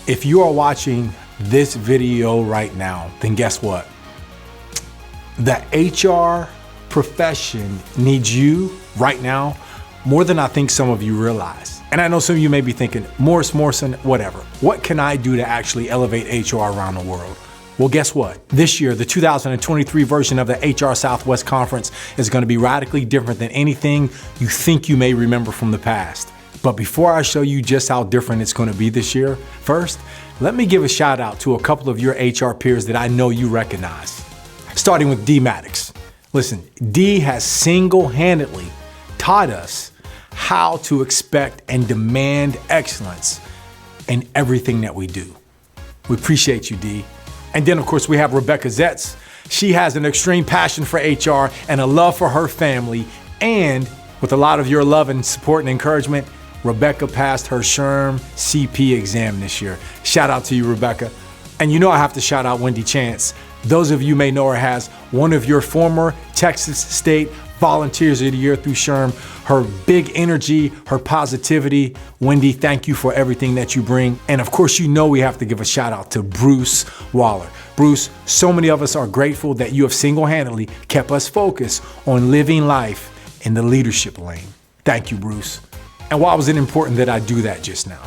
If you are watching this video right now, then guess what? The HR profession needs you right now more than I think some of you realize. And I know some of you may be thinking, Morris Morrison, whatever. What can I do to actually elevate HR around the world? Well, guess what? This year, the 2023 version of the HRSouthwest Conference is going to be radically different than anything you think you may remember from the past. But before I show you just how different it's going to be this year, first, let me give a shout out to a couple of your HR peers that I know you recognize. Starting with D Maddox. Listen, D has single-handedly taught us how to expect and demand excellence in everything that we do. We appreciate you, D. And then, of course, we have Rebecca Zetz. She has an extreme passion for HR and a love for her family. And with a lot of your love and support and encouragement, Rebecca passed her SHRM CP exam this year. Shout out to you, Rebecca. And you know I have to shout out Wendy Chance. Those of you may know her as one of your former Texas State Volunteers of the Year through SHRM. Her big energy, her positivity. Wendy, thank you for everything that you bring. And of course, you know we have to give a shout out to Bruce Waller. Bruce, so many of us are grateful that you have single-handedly kept us focused on living life in the leadership lane. Thank you, Bruce. And why was it important that I do that just now?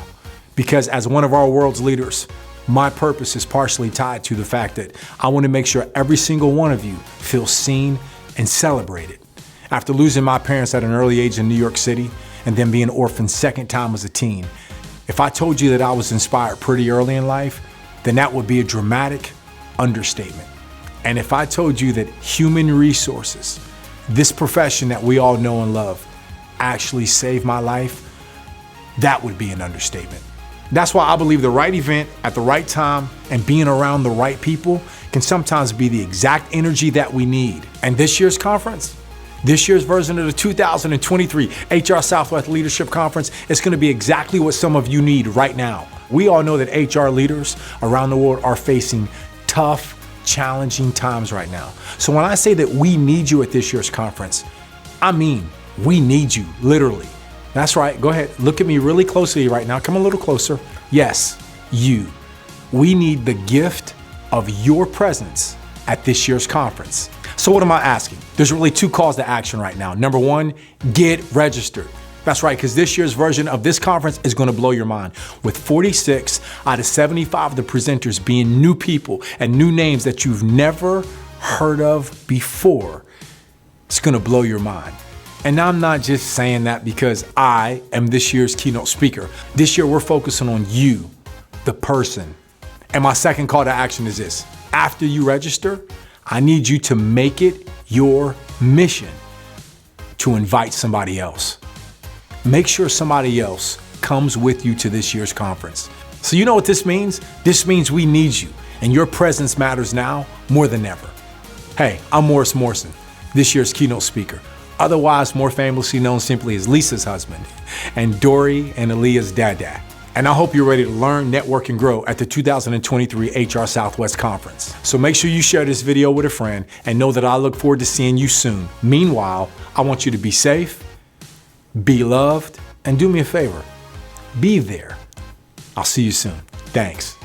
Because as one of our world's leaders, my purpose is partially tied to the fact that I want to make sure every single one of you feels seen and celebrated. After losing my parents at an early age in New York City and then being orphaned second time as a teen, if I told you that I was inspired pretty early in life, then that would be a dramatic understatement. And if I told you that human resources, this profession that we all know and love, actually saved my life, that would be an understatement. That's why I believe the right event at the right time and being around the right people can sometimes be the exact energy that we need. And this year's conference, this year's version of the 2023 HR Southwest Leadership Conference is going to be exactly what some of you need right now. We all know that HR leaders around the world are facing tough, challenging times right now. So when I say that we need you at this year's conference, I mean, we need you, literally. That's right. Go ahead. Look at me really closely right now. Come a little closer. Yes, you. We need the gift of your presence at this year's conference. So what am I asking? There's really two calls to action right now. Number one, get registered. That's right, because this year's version of this conference is going to blow your mind. With 46 out of 75 of the presenters being new people and new names that you've never heard of before, it's going to blow your mind. And I'm not just saying that because I am this year's keynote speaker. This year, we're focusing on you, the person. And my second call to action is this. After you register, I need you to make it your mission to invite somebody else. Make sure somebody else comes with you to this year's conference. So you know what this means? This means we need you, and your presence matters now more than ever. Hey, I'm Morris Morrison, this year's keynote speaker, otherwise more famously known simply as Lisa's husband, and Dory and Aaliyah's dada. And I hope you're ready to learn, network, and grow at the 2023 HR Southwest Conference. So make sure you share this video with a friend and know that I look forward to seeing you soon. Meanwhile, I want you to be safe, be loved, and do me a favor, be there. I'll see you soon. Thanks.